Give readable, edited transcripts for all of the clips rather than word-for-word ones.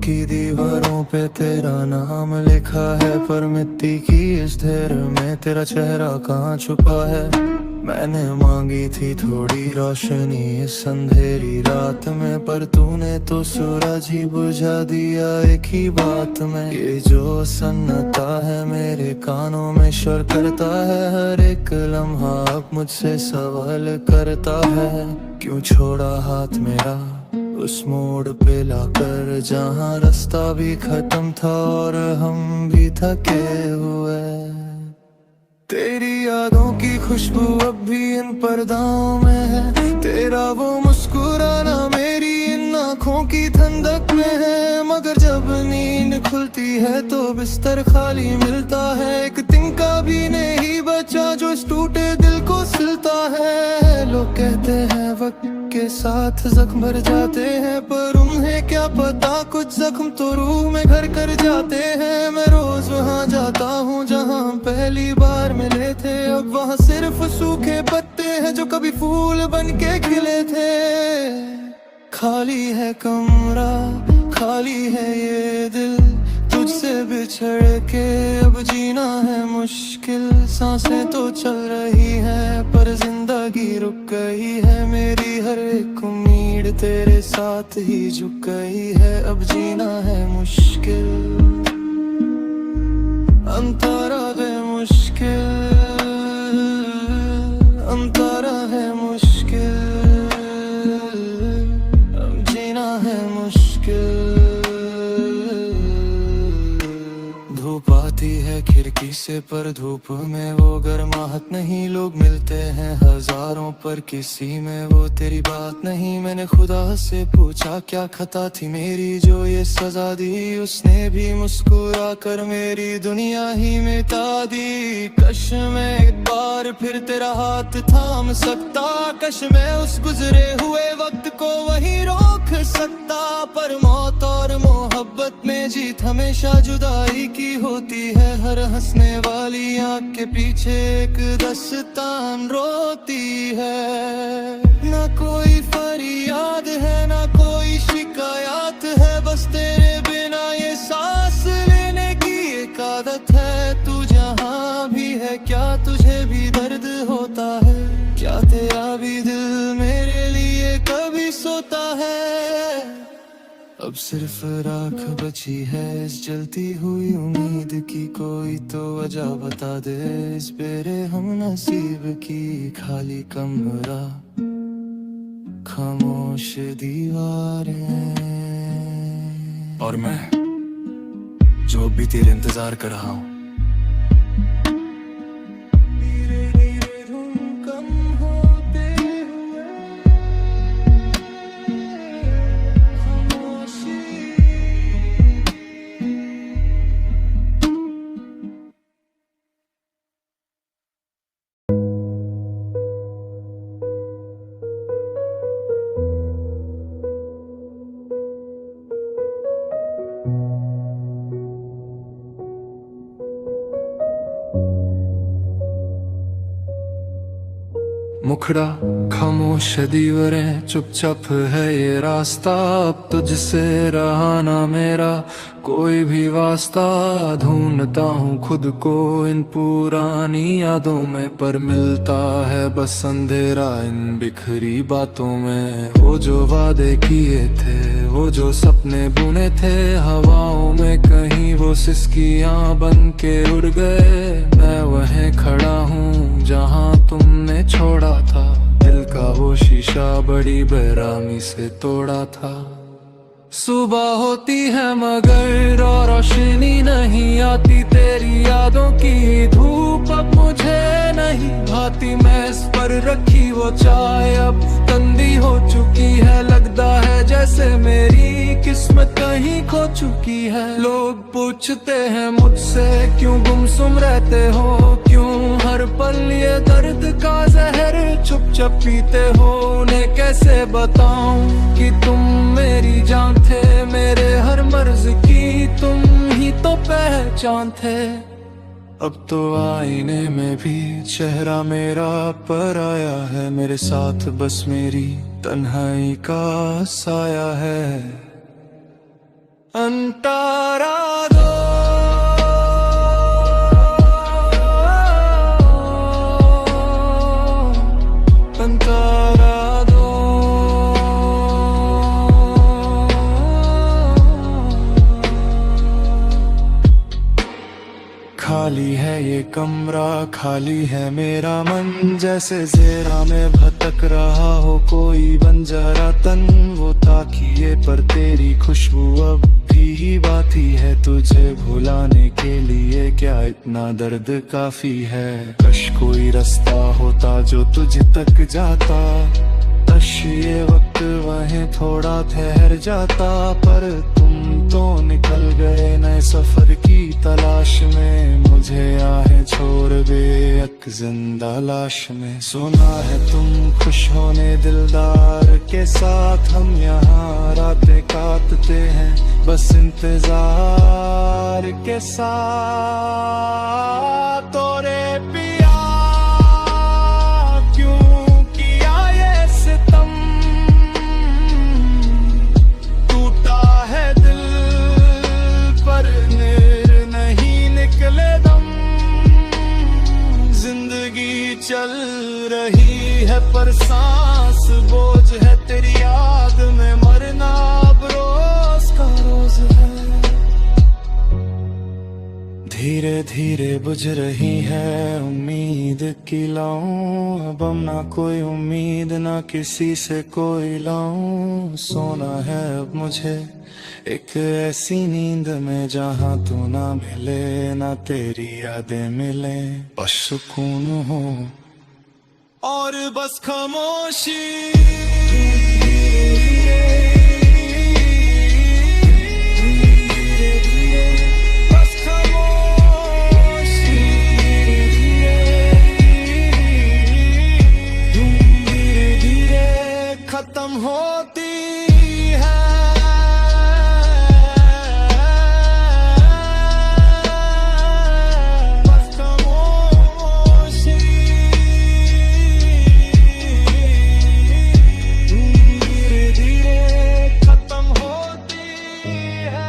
की दीवारों पे तेरा नाम लिखा है, पर मिट्टी की इस ढेर में तेरा चेहरा कहाँ छुपा है। मैंने मांगी थी थोड़ी रोशनी इस अंधेरी रात में, पर तूने तो सूरज ही बुझा दिया एक ही बात में। ये जो सन्नाटा है मेरे कानों में शोर करता है, हर एक लम्हा अब मुझसे सवाल करता है। क्यों छोड़ा हाथ मेरा उस मोड़ पे लाकर, जहाँ रास्ता भी खत्म था और हम भी थके हुए। तेरी यादों की खुशबू अब भी इन पर्दाओं में है, तेरा वो मुस्कुराना मेरी इन आँखों की ठंडक में है। मगर जब नींद खुलती है तो बिस्तर खाली मिलता है, एक तिनका भी नहीं बचा जो इस टूटे दिल को सिलता है। लोग कहते हैं वक्त के साथ जख्म भर जाते हैं, पर उन्हें क्या पता कुछ जख्म तो रूह में घर कर जाते हैं। मैं रोज वहाँ जाता हूँ जहाँ पहली बार मिले थे, अब वहाँ सिर्फ सूखे पत्ते हैं जो कभी फूल बन के खिले थे। खाली है कमरा, खाली है ये दिल, तुझसे बिछड़ के अब जीना है मुश्किल। सांसें तो चल रही है पर जिंदगी रुक गई है, मेरी हर एक उम्मीद तेरे साथ ही झुक गई है। अब जीना है मुश्किल, अंतारा है मुश्किल, अंतारा है मुश्किल, अब जीना है मुश्किल। धूप आती है खिड़की से पर धूप में वो गर्माहट नहीं। लोग मिलते हैं हजारों पर किसी में वो तेरी बात नहीं। मैंने खुदा से पूछा क्या खता थी मेरी जो ये सजा दी, उसने भी मुस्कुरा कर मेरी दुनिया ही मिटा दी। कश मैं एक बार फिर तेरा हाथ थाम सकता, कश मैं उस गुजरे हुए वक्त को वहीं रोक सकता। पर मौत और मोहब्बत में जीत हमेशा जुदाई की होती है, हर हंसने वाली आँख के पीछे एक दास्तान रोती है। ना कोई फरियाद है ना कोई शिकायत है, बस तेरे बिना ये सांस लेने की एक आदत है। तू जहाँ भी है क्या तुझे भी दर्द होता है, क्या तेरा भी दिल मेरे लिए कभी सोता है। अब सिर्फ राख बची है इस जलती हुई उम्मीद की, कोई तो वजह बता दे इस बेरे हम नसीब की। खाली कमरा, खामोश दीवारें, और मैं जो भी तेरे इंतजार कर रहा हूँ। मुखड़ा खामोश दीवारें, चुपचाप है ये रास्ता। अब तुझसे रहा ना मेरा कोई भी वास्ता। ढूंढता हूँ खुद को इन पुरानी यादों में, पर मिलता है बस अंधेरा इन बिखरी बातों में। वो जो वादे किए थे, वो जो सपने बुने थे, हवाओं में कहीं वो सिसकियाँ बन के उड़ गए। मैं वहीं खड़ा हूँ जहाँ तुमने छोड़ा था, दिल का वो शीशा बड़ी बेरामी से तोड़ा था। सुबह होती है मगर और रोशनी नहीं आती, तेरी यादों की धूप अब मुझे नहीं भाती। मेज पर रखी वो चाय अब ठंडी हो चुकी है, लगता है जैसे मेरी किस्मत कहीं खो चुकी है। लोग पूछते हैं मुझसे क्यों गुमसुम रहते हो, क्यों हर पल ये दर्द का जहर चुपचाप पीते हो। उन्हें कैसे बताऊं कि तुम मेरी जान थे, मेरे हर मर्ज की तुम ही तो पहचान थे। अब तो आईने में भी चेहरा मेरा पर आया है, मेरे साथ बस मेरी तन्हाई का साया है। अंतारा दो, अंतारा दो। खाली है ये कमरा, खाली है मेरा मन, जैसे ज़ेरा में भटक रहा हो कोई बंजारा तन। वो ताकिए पर तेरी खुशबू अब भी बाती है, तुझे भुलाने के लिए क्या इतना दर्द काफी है। कश कोई रास्ता होता जो तुझ तक जाता, कश ये वक्त वहीं थोड़ा ठहर जाता। पर तुम तो निकल गए नए सफर की तलाश में, मुझे आहें छोड़ बेअक जिंदा लाश में। सुना है तुम खुश होने दिलदार के साथ, हम यहाँ रातें काटते हैं बस इंतजार के साथ। तोरे पिया क्यों किया ये सितम, टूटा है दिल पर नहीं निकले दम। जिंदगी चल रही है पर सांस बोझ है, तेरी याद में मरना अब रोज का रोज है। धीरे धीरे बुझ रही है उम्मीद की लाऊं, अब ना कोई उम्मीद ना किसी से कोई लाऊं। सोना है अब मुझे एक ऐसी नींद में, जहां तू ना मिले ना तेरी यादें मिले, बस सुकून हो और बस खामोशी। खत्म होती है बस खामोशी, धीरे धीरे खत्म होती है।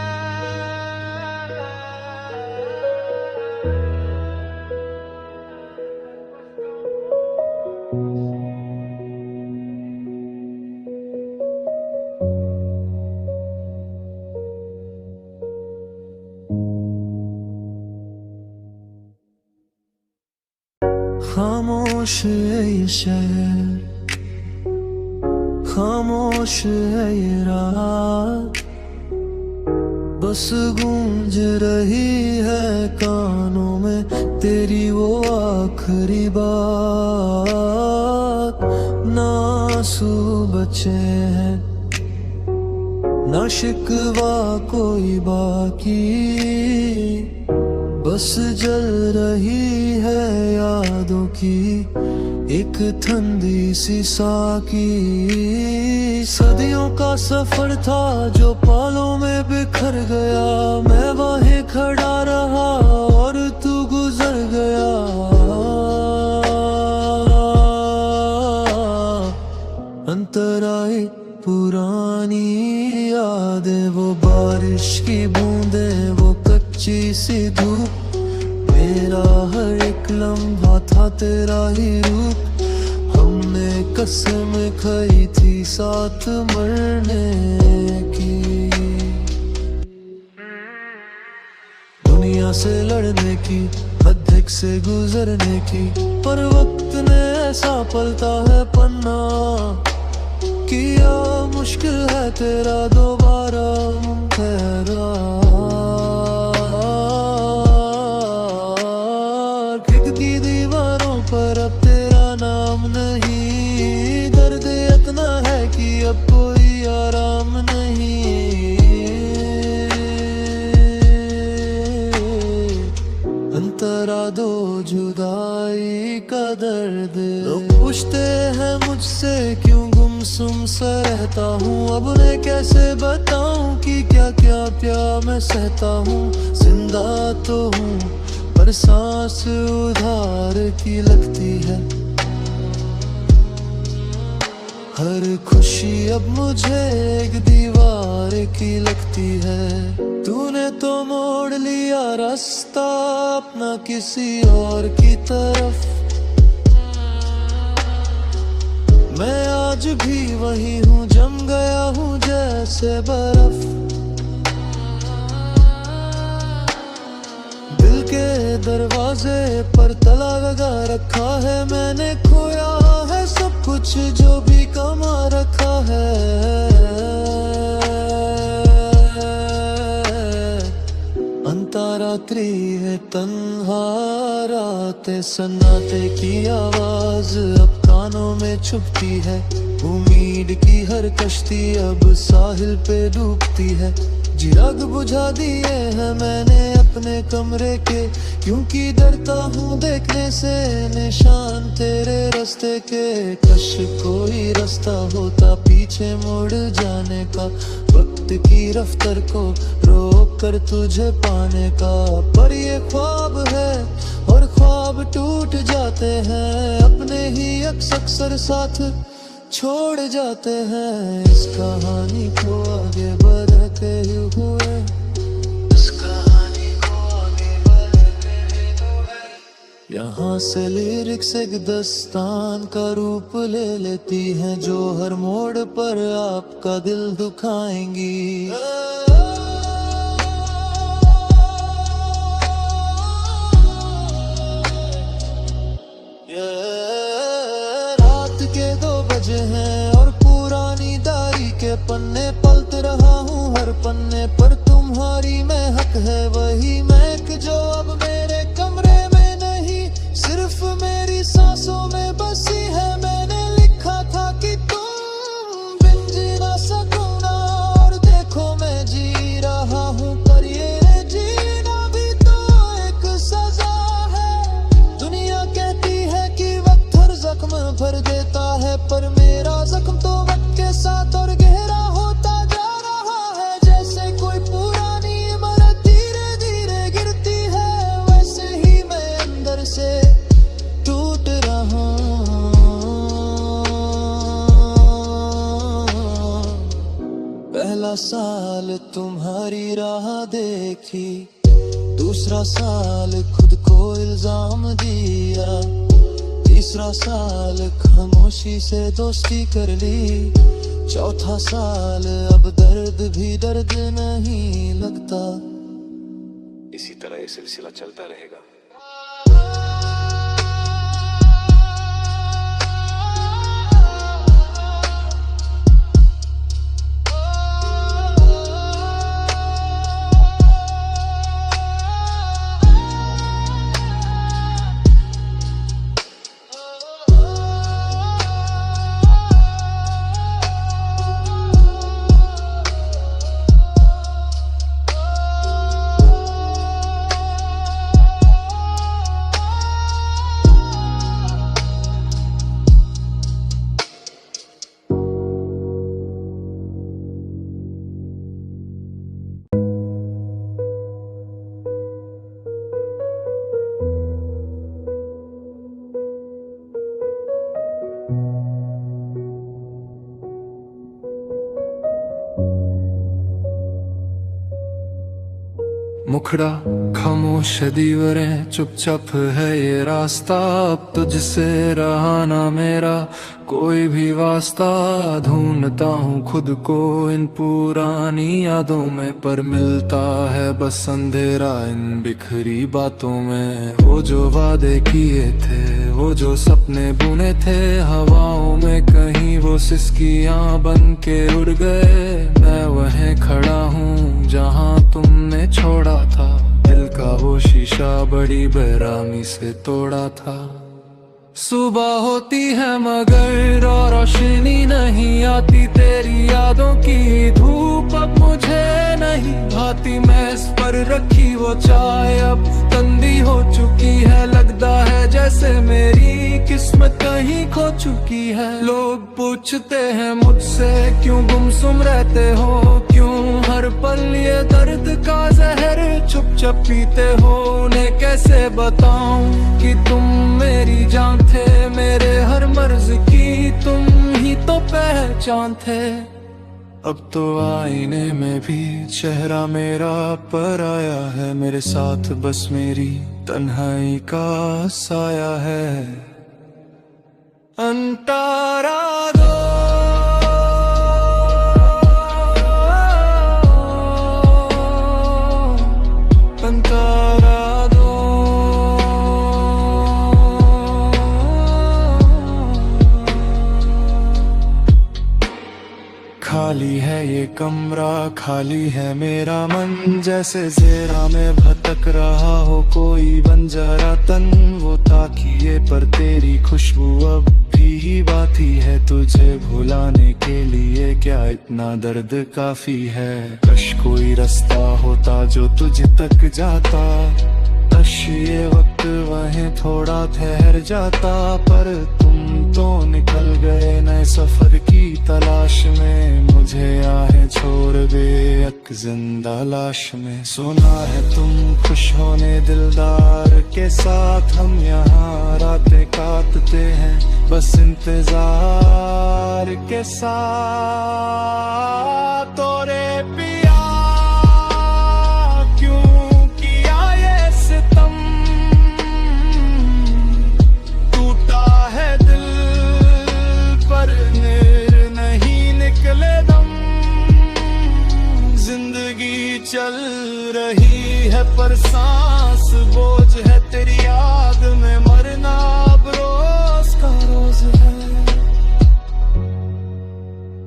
खामोश है ये शहर, खामोश है ये रात, बस गूंज रही है कानों में तेरी वो आखिरी बात। ना आंसू बचे हैं ना शिकवा कोई बाकी, बस जल रही है यादों की एक ठंडी सी साकी। सदियों का सफर था जो पालों में बिखर गया, मैं वहीं खड़ा रहा और तू गुजर गया। अंतराए पुरानी यादें, वो बारिश की बूंदें, वो कच्ची सी धूप, मेरा हर एक लम्हा था तेरा ही रूप। हमने कसम खाई थी साथ मरने की, दुनिया से लड़ने की, अध्यक्ष से गुजरने की। पर वक्त ने ऐसा पलटा है पन्ना, किया मुश्किल है तेरा दोबारा ठहरा। खिड़की दीवारों पर अब तेरा नाम नहीं, दर्द इतना है कि अब कोई आराम नहीं। अंतरा दो जुदाई का दर्द, लोग पूछते हैं मुझसे क्यों गुमसुम सा रहता हूँ। अब मैं कैसे बताऊं कि क्या क्या प्यार मैं सहता हूँ। जिंदा तो हूँ पर सांस उधार की लगती है, हर खुशी अब मुझे एक दीवार सहारे की लगती है। तूने तो मोड़ लिया रास्ता अपना किसी और की तरफ, मैं आज भी वही हूँ, जम गया हूँ जैसे बर्फ। दिल के दरवाजे पर ताला लगा रखा है मैंने, खोया है सब कुछ जो भी कमा रखा है। अंतरात्रि है तन्हा रातें, सन्नाटे की आवाज अब कानों में चुभती है। उम्मीद की हर कश्ती अब साहिल पे डूबती है। चिराग बुझा दिए हैं मैंने अपने कमरे के, क्योंकि डरता हूँ देखने से निशान तेरे रास्ते के। कश कोई रास्ता होता पीछे मुड़ जाने का, वक्त की रफ्तार को रोक कर तुझे पाने का। पर ये ख्वाब है और ख्वाब टूट जाते हैं, अपने ही अक्स अक्सर साथ छोड़ जाते हैं। इस कहानी को आगे बढ़ते हुए, इस कहानी को आगे बढ़ते हुए, यहाँ से लिरिक्स एक दस्तान का रूप ले लेती हैं, जो हर मोड़ पर आपका दिल दुखाएंगी। हैं और पुरानी दारी के पन्ने पलट रहा हूँ हर पन्ने पर, तुम्हारी महक है वही महक जो अब मेरे कमरे में नहीं, सिर्फ मेरी सांसों में बसी है। मैंने लिखा था कि तुम बिन जी ना सकूंगा, और देखो मैं जी रहा हूँ, पर ये जीना भी तो एक सजा है। दुनिया कहती है कि वक्त हर जख्म भर देता है, पर मेरा जख्म तो वक्त के साथ और गहरा होता जा रहा है। जैसे कोई पुरानी इमारत धीरे धीरे गिरती है, वैसे ही मैं अंदर से टूट रहा हूँ। पहला साल तुम्हारी राह देखी, दूसरा साल खुद को इल्जाम दिया, तीसरा साल खामोशी से दोस्ती कर ली, चौथा साल अब दर्द भी दर्द नहीं लगता। इसी तरह ये सिलसिला चलता रहेगा। मुखड़ा खामोश दीवारें चुपचाप है ये रास्ता, अब तुझसे रहा ना मेरा कोई भी वास्ता। ढूंढता हूँ खुद को इन पुरानी यादों में, पर मिलता है बस अंधेरा इन बिखरी बातों में। वो जो वादे किए थे, वो जो सपने बुने थे, हवाओं में कहीं वो सिसकियां बन के उड़ गए। मैं वहीं खड़ा हूँ जहाँ तुमने छोड़ा था, दिल का वो शीशा बड़ी बेरामी से तोड़ा था। सुबह होती है मगर और रोशनी नहीं आती, तेरी यादों की धूप अब मुझे नहीं भाती। मेज पर रखी वो चाय अब ठंडी हो चुकी है, लगता है जैसे मेरी किस्मत कहीं खो चुकी है। लोग पूछते हैं मुझसे क्यों गुमसुम रहते हो, क्यों हर पल ये दर्द का जहर चुपचाप पीते हो। उन्हें कैसे बताऊं कि तुम मेरी जान थे, मेरे हर मर्ज की तुम ही तो पहचान थे। अब तो आईने में भी चेहरा मेरा पराया है, मेरे साथ बस मेरी तन्हाई का साया है। अंतारा दो अंतारा दो, खाली है ये कमरा, खाली है मेरा मन, जैसे ज़ेरा में भटक रहा हो कोई बंजारा तन। वो ताकिए पर तेरी खुशबू अब भी बाती है, तुझे भुलाने के लिए क्या इतना दर्द काफी है। कश कोई रास्ता होता जो तुझ तक जाता, कश ये वक्त वहीं थोड़ा ठहर जाता, पर तुम तो निकल गए नए सफर की तलाश में, मुझे आहें छोड़ दे एक जिंदा लाश में। सुना है तुम खुश होने दिलदार के साथ, हम यहाँ रातें काटते हैं बस इंतजार के साथ। तोरे पिया क्यों किया ये सितम, टूटा है दिल पर नहीं निकले दम। जिंदगी चल रही है पर सांस बोझ है, तेरी याद में मरना अब रोज का रोज है।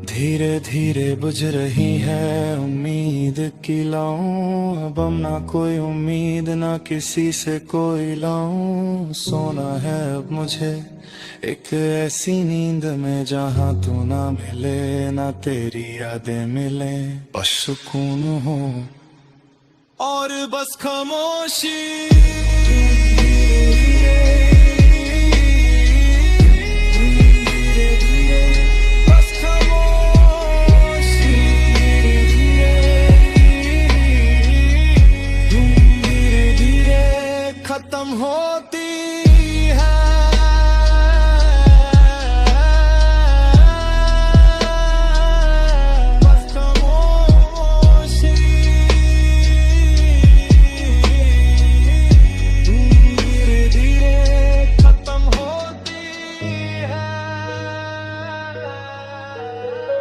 धीरे धीरे बुझ रही है उम्मीद की लाऊं, अब हम ना कोई उम्मीद ना किसी से कोई लाऊं। सोना है अब मुझे एक ऐसी नींद में जहां तू ना मिले ना तेरी यादें मिले, बस सुकून हो और बस खामोशी। खत्म होती है बस खामोशी, धीरे धीरे खत्म होती है।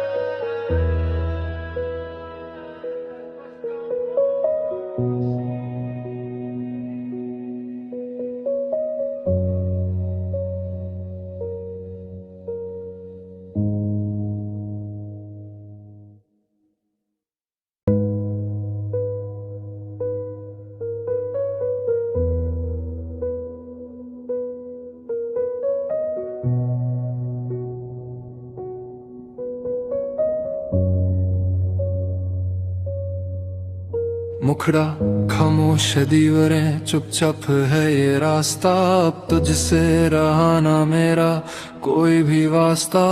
मुखड़ा खामोश है दीवारें, चुपचाप है ये रास्ता, अब तुझसे रहा ना मेरा कोई भी वास्ता।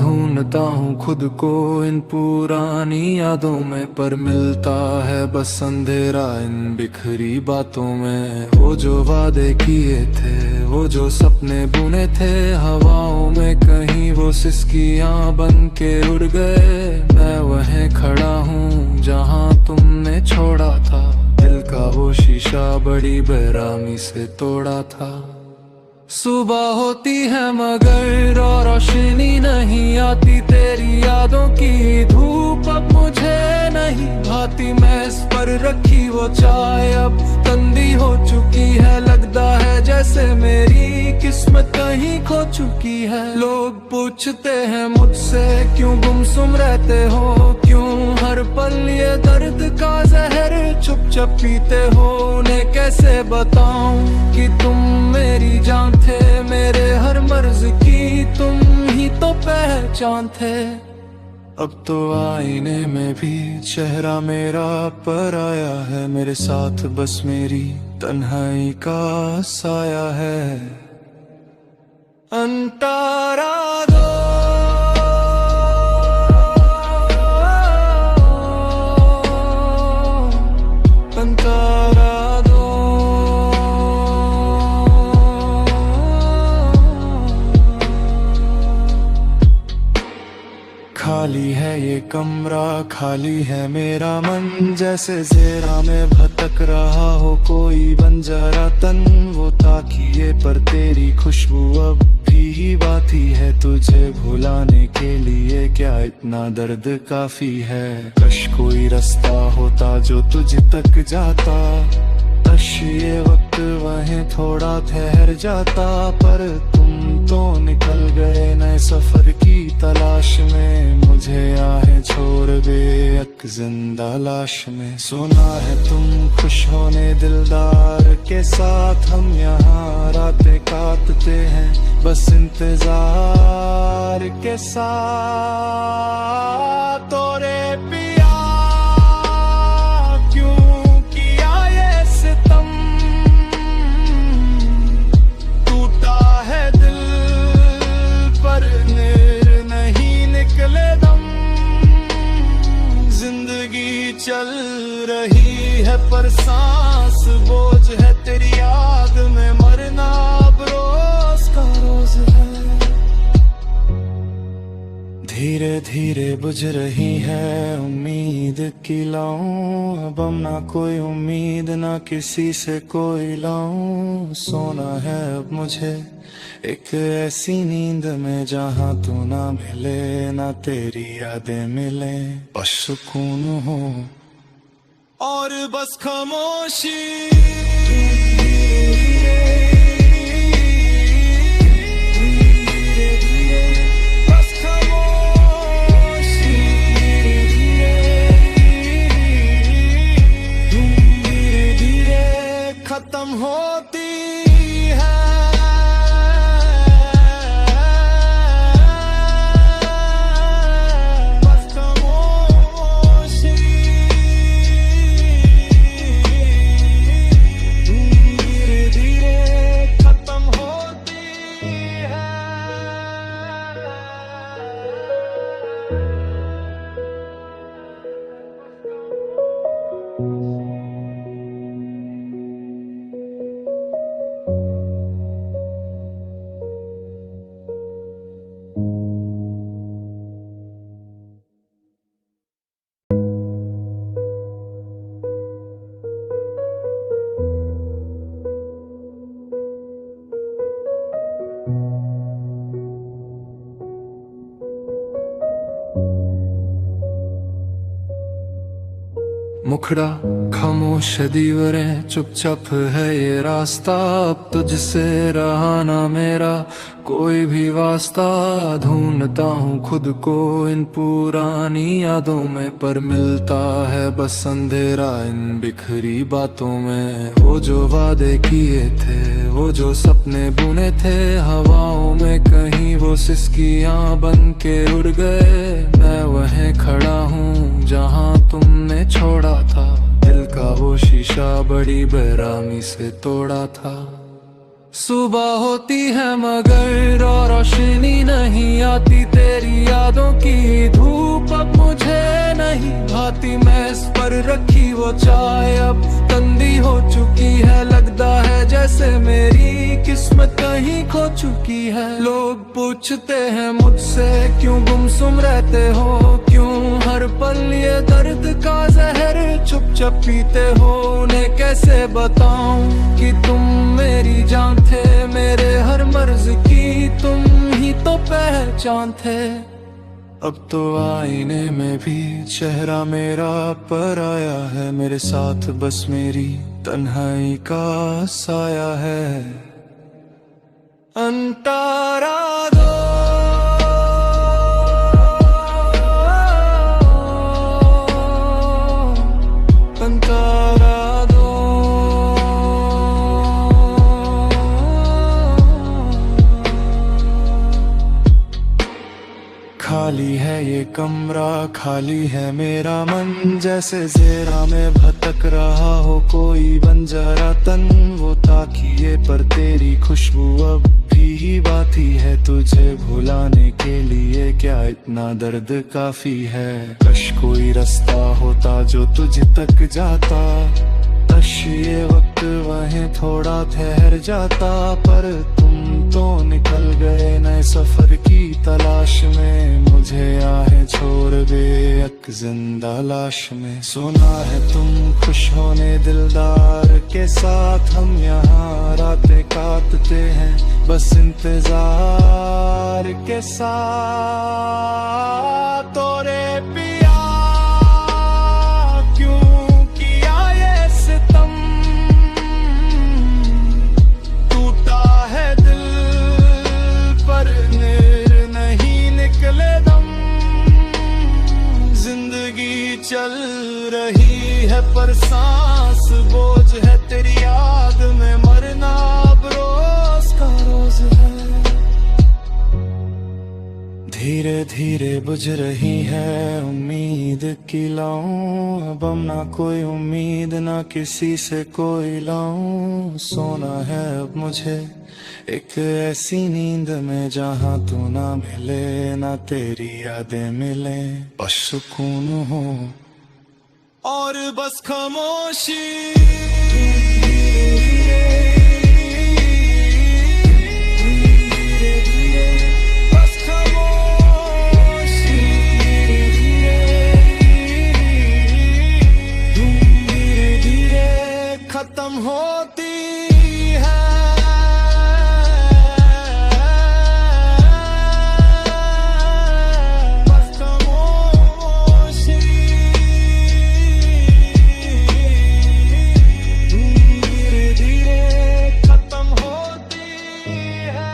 ढूंढता हूँ खुद को इन पुरानी यादों में, पर मिलता है बस अंधेरा इन बिखरी बातों में। वो जो वादे किए थे, वो जो सपने बुने थे, हवाओं में कहीं वो सिसकियां बन के उड़ गए। मैं वहीं खड़ा हूँ जहाँ तुमने छोड़ा था, दिल का वो शीशा बड़ी बेरामी से तोड़ा था। सुबह होती है मगर और रोशनी नहीं आती, तेरी यादों की धूप अब मुझे नहीं भाती। मेज पर रखी वो चाय अब ठंडी हो चुकी है, लगता है जैसे मेरी किस्मत कहीं खो चुकी है। लोग पूछते हैं मुझसे क्यों गुमसुम रहते हो, क्यों हर पल ये दर्द का जहर चुपचाप पीते हो। उन्हें कैसे बताऊं कि तुम मेरी जान थे, मेरे हर मर्ज की तुम ही तो पहचान थे। अब तो आईने में भी चेहरा मेरा पराया है, मेरे साथ बस मेरी तन्हाई का साया है। अंतारा दो अंतारा दो, खाली है ये कमरा खाली है मेरा मन, जैसे ज़ेरा में भटक रहा हो कोई बंजारा तन। वो ताकिए पर तेरी खुशबू अब भी बाती है, तुझे भुलाने के लिए क्या इतना दर्द काफी है। कश कोई रास्ता होता जो तुझ तक जाता, कश ये वक्त वहीं थोड़ा ठहर जाता। पर तुम तो निकल गए नए सफर की तलाश में, मुझे आहें छोड़ बेअक जिंदा लाश में। सुना है तुम खुश होने दिलदार के साथ, हम यहाँ रातें काटते हैं बस इंतजार के साथ। तोरे पिया क्यों किया ये सितम, टूटा है दिल पर नहीं निकले दम। जिंदगी चल रही है पर सांस बोझ है, तेरी याद में मरना अब रोज का रोज है। धीरे धीरे बुझ रही है उम्मीद की लाऊं, अब हम ना कोई उम्मीद ना किसी से कोई लाऊं। सोना है अब मुझे एक ऐसी नींद में जहां तू ना मिले ना तेरी यादें मिले, बस सुकून हो और बस खामोशी। खत्म होती है बस खामोशी। धीरे धीरे खत्म होती है। मुखड़ा खामोश है दीवारें, चुपचाप है ये रास्ता। अब तुझसे रहा ना मेरा कोई भी वास्ता। ढूंढता हूँ खुद को इन पुरानी यादों में, पर मिलता है बस अंधेरा इन बिखरी बातों में। वो जो वादे किए थे, वो जो सपने बुने थे, हवाओं में कहीं वो सिसकियां बन के उड़ गए। मैं वहीं खड़ा हूँ जहाँ तुमने छोड़ा था, दिल का वो शीशा बड़ी बेरामी से तोड़ा था। सुबह होती है मगर और रोशनी नहीं आती, तेरी यादों की धूप अब मुझे नहीं भाती। मैं इस पर रखी वो चाय अब ठंडी हो चुकी है, लगता है जैसे मेरी किस्मत कहीं खो चुकी है। लोग पूछते हैं मुझसे क्यों गुमसुम रहते हो, क्यों हर पल ये दर्द का जहर चुपचाप पीते हो। उन्हें कैसे बताऊं कि तुम मेरी जान थे, मेरे हर मर्ज की तुम ही तो पहचान थे। अब तो आईने में भी चेहरा मेरा पर आया है, मेरे साथ बस मेरी तन्हाई का साया है। अंतारा दो अंतारा दो, खाली है ये कमरा खाली है मेरा मन, जैसे ज़ेरा में भटक रहा हो कोई बंजारा तन। वो ताकिए पर तेरी खुशबू अब भी बाती है, तुझे भुलाने के लिए क्या इतना दर्द काफी है। कश कोई रास्ता होता जो तुझ तक जाता, काश ये वक्त वहीं थोड़ा ठहर जाता, पर तुम तो निकल गए नए सफर की तलाश में। मुझे आहें छोड़ दे एक जिंदा लाश में। सुना है तुम खुश होने दिलदार के साथ, हम यहाँ रातें काटते हैं बस इंतजार के साथ। तोरे पिया क्यों किया ये सितम, टूटा है दिल पर निर नहीं निकले दम। जिंदगी चल रही है पर सांस बोझ है तेरी याद में, मरना अब रोज का रोज है। धीरे धीरे बुझ रही है उम्मीद की लाऊं, अब हम ना कोई उम्मीद ना किसी से कोई लाऊं। सोना है अब मुझे एक ऐसी नींद में जहां तू ना मिले ना तेरी यादें मिले, बस सुकून हो और बस खामोशी। खत्म होती है बस खामोशी। धीरे धीरे खत्म होती है।